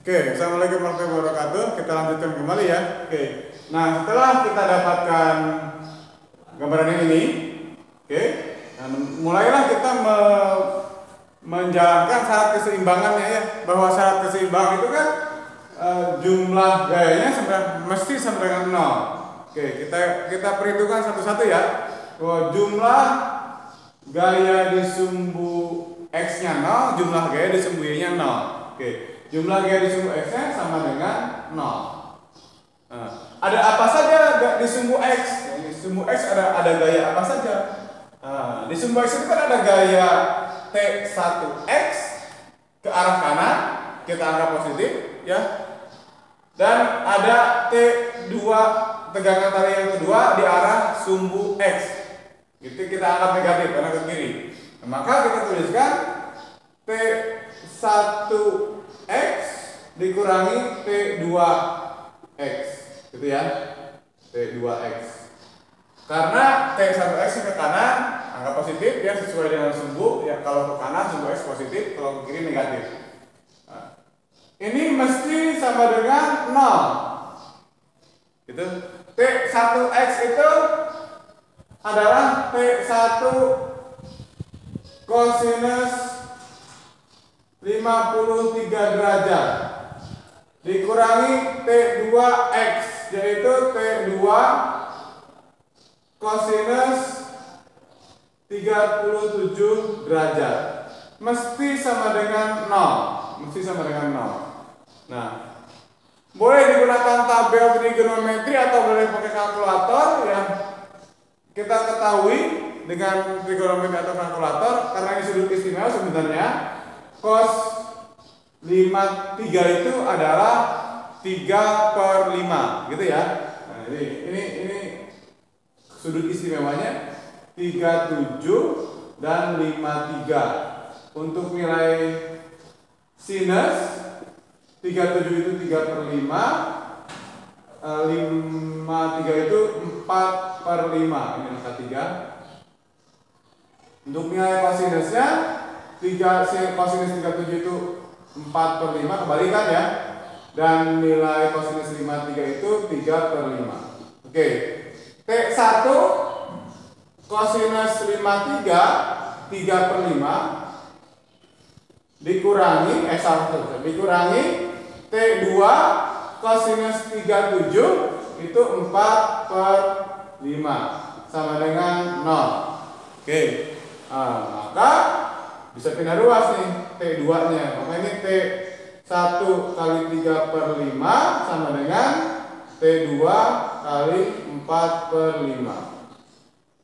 Oke, Assalamualaikum warahmatullahi wabarakatuh. Kita lanjutkan kembali ya. Oke, nah setelah kita dapatkan gambaran ini, oke, dan mulailah kita menjalankan syarat keseimbangannya ya. Bahwa syarat keseimbangan itu kan jumlah gayanya mesti sama dengan 0. Oke, kita perhitungkan satu-satu ya. Bahwa jumlah gaya di sumbu X-nya 0, jumlah gaya di sumbu Y-nya 0. Oke, jumlah gaya di sumbu X-nya sama dengan 0. Nah, ada apa saja di sumbu X? Di sumbu X ada gaya apa saja? Nah, di sumbu X itu kan ada gaya T1X ke arah kanan, kita anggap positif ya. Dan ada T2 tegangan tarik yang kedua di arah sumbu X. Itu kita anggap negatif karena ke kiri. Nah, maka kita tuliskan T1X dikurangi T2X, gitu ya. T2X. Karena T1X ke kanan anggap positif ya, sesuai dengan sumbu ya. Kalau ke kanan sumbu X positif, kalau ke kiri negatif. Nah, ini mesti sama dengan 0. Gitu. T1X itu adalah T1 kosinus 53 derajat dikurangi T2X, yaitu T2 kosinus 37 derajat. Mesti sama dengan 0. Mesti sama dengan 0. Nah, boleh digunakan tabel trigonometri atau boleh pakai kalkulator ya. Kita ketahui dengan trigonometri atau kalkulator, karena ini sudut istimewa sebenarnya cos 53 itu adalah 3/5 gitu ya. Nah, ini sudut istimewanya 37 dan 53. Untuk nilai sinus 37 itu 3/5, 53 itu 4/5. Ini angka 3. Untuk nilai kosinusnya kosinus 37 itu 4/5, kebalikan ya. Dan nilai kosinus 53 itu 3/5. Oke. T1 kosinus 53 3/5 dikurangi dikurangi T2 kosinus 37 itu 4/5 sama dengan 0. Oke. Maka bisa pindah ruas nih T2 nya. Maka ini T1 kali 3/5 sama dengan T2 kali 4/5.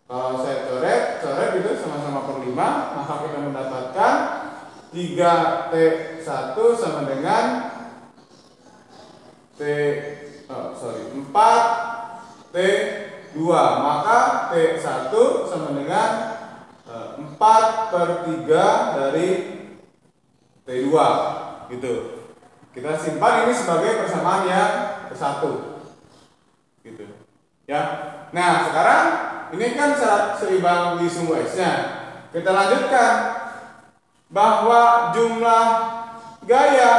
Kalau saya coret gitu sama-sama per 5, maka kita mendapatkan 3T1 sama dengan 4T2. Maka T1 sama dengan 4/3 dari T2 gitu. Kita simpan ini sebagai persamaan yang ke-1 gitu ya. Nah, sekarang ini kan syarat seimbang di sumbu X-nya. Kita lanjutkan bahwa jumlah gaya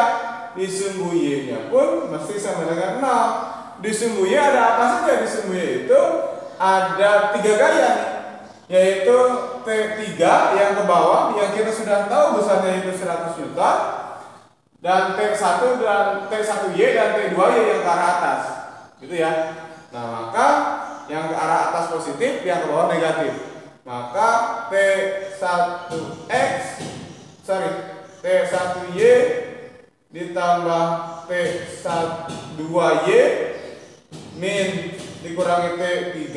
di sumbu Y-nya pun mesti sama dengan 0. Di sumbu Y ada apa saja? Di sumbu Y itu ada 3 gaya, yaitu T3 yang ke bawah yang kita sudah tahu besarnya itu 100 Newton, dan T1 dan T1Y dan T2Y yang ke arah atas. Gitu ya. Nah, maka yang ke arah atas positif, yang ke bawah negatif. Maka T1Y ditambah T1Y min dikurangi T3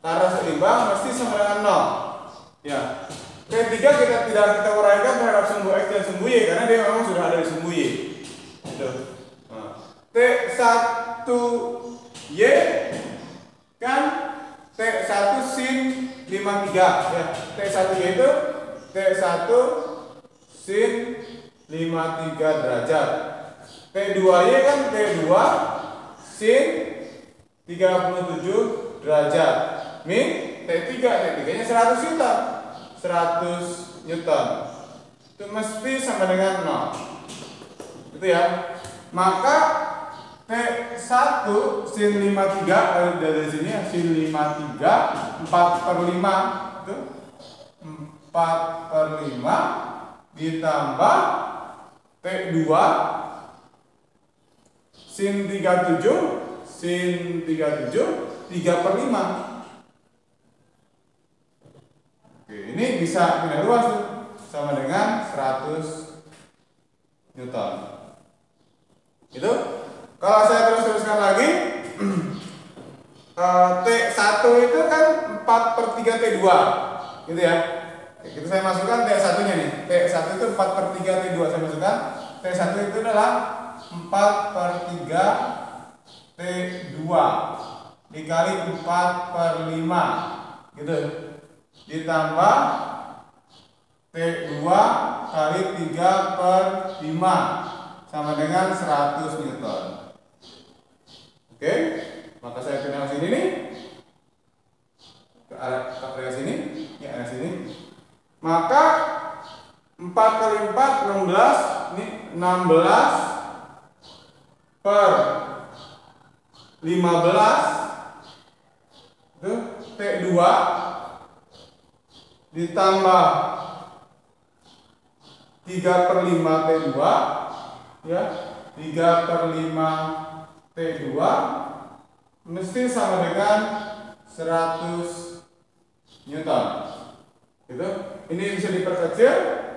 karena seimbang mesti sama dengan 0. Ya. T3 kita uraikan terhadap sumbu X dan sumbu Y karena dia memang sudah ada di sumbu Y. Gitu. Nah, T1Y kan T1 sin 53 ya. T1Y itu T1 sin 53 derajat. T2Y kan T2 sin 37 derajat. Min T3 nya 100 Newton. 100 Newton. Itu mesti sama dengan 0. Itu ya. Maka T1 sin 53 dari sini ya, sin 53 4/5 itu 4/5 ditambah T2 sin 37 3/5. Oke, ini bisa pindah ruas tuh, sama dengan 100 Newton. Itu kalau saya teruskan lagi, T1 itu kan 4/3 T2 gitu ya. Itu saya masukkan T1 nya nih. T1 itu 4/3 T2 saya masukkan. T1 itu adalah 4/3 T2 dikali 4/5 gitu, ditambah T2 kali 3/5 sama dengan 100 Newton. Oke, maka saya pindah ke sini nih, ke area sini, ya area sini. Maka 4 kali 4 16, ini 16 per 15 itu T2 ditambah 3/5 T2 ya, 3/5 T2 mesti sama dengan 100 Newton gitu. Ini bisa diperkecil,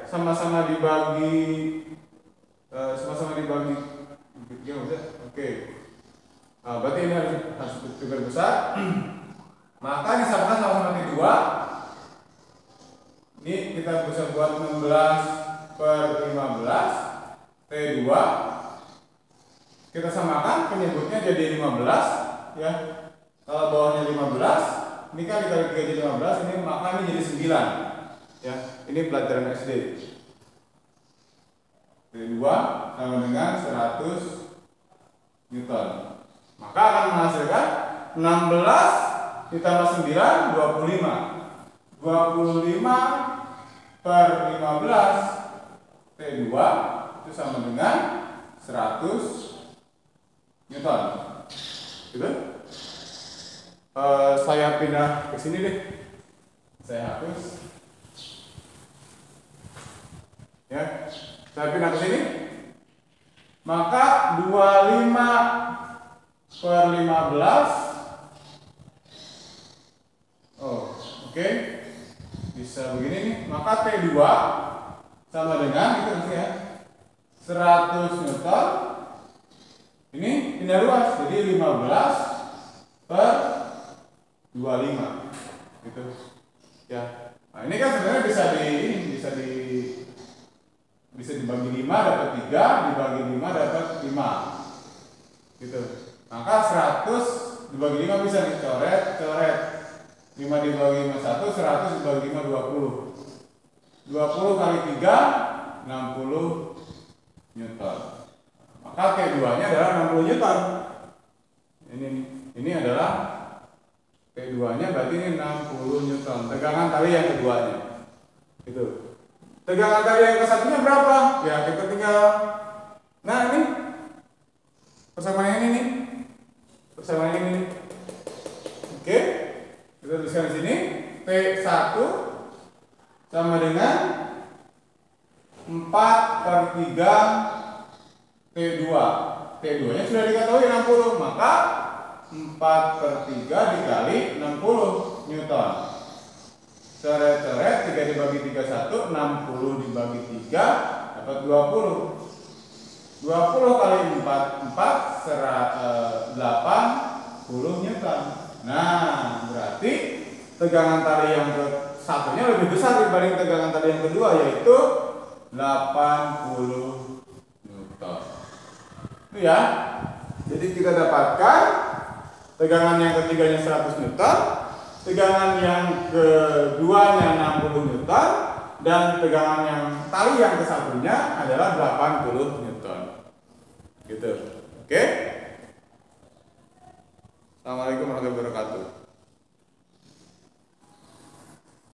sama-sama dibagi ya, oke. Nah, berarti ini harus diperbesar. Maka disamakan sama-sama T2. Ini kita bisa buat 16/15 T2. Kita samakan, penyebutnya jadi 15 ya. Kalau bawahnya 15, ini kan dikali 3 jadi 15, ini maka ini jadi 9 ya. Ini pelajaran SD. T2 sama dengan 100 Newton. Maka akan menghasilkan 16 ditambah 9 25. 25/15 T2 itu sama dengan 100 Newton. Gitu. Saya pindah ke sini deh. Saya hapus. Ya. Saya pindah ke sini. Maka 25/15. Oh, oke. Bisa begini nih. Maka T2 sama dengan itu ya, 100 Newton. Ini pindah ruas jadi 15/25 gitu ya. Nah, ini kan sebenarnya bisa dibagi 5 dapat 3, dibagi 5 dapat 5 gitu. Maka 100 dibagi 5 bisa nih, coret 5 dibagi 5 1, 100 dibagi 5 20. 20 kali 3 60 Newton. Maka T2-nya adalah 60 Newton. Ini adalah T2-nya, berarti ini 60 Newton. Tegangan tali yang keduanya. Gitu. Tegangan tali yang ke satunya berapa? Ya, kita tinggal, nah ini persamaan ini nih. Persamaan ini nih. Oke. Kita tuliskan di sini T1 sama dengan 4/3 T2. T2-nya sudah diketahui 60, maka 4/3 dikali 60 Newton. Coret-coret, 3 dibagi 3 1, 60 dibagi 3 dapat 20. 20 kali 4 80 Newton. Nah, berarti tegangan tali yang ke satunya lebih besar dibanding tegangan tali yang kedua, yaitu 80 Newton. Itu ya. Jadi kita dapatkan tegangan yang ketiganya 100 Newton, tegangan yang keduanya 60 Newton, dan tegangan yang tali yang ke satunya adalah 80 Newton. Gitu. Oke? Assalamualaikum warahmatullahi wabarakatuh.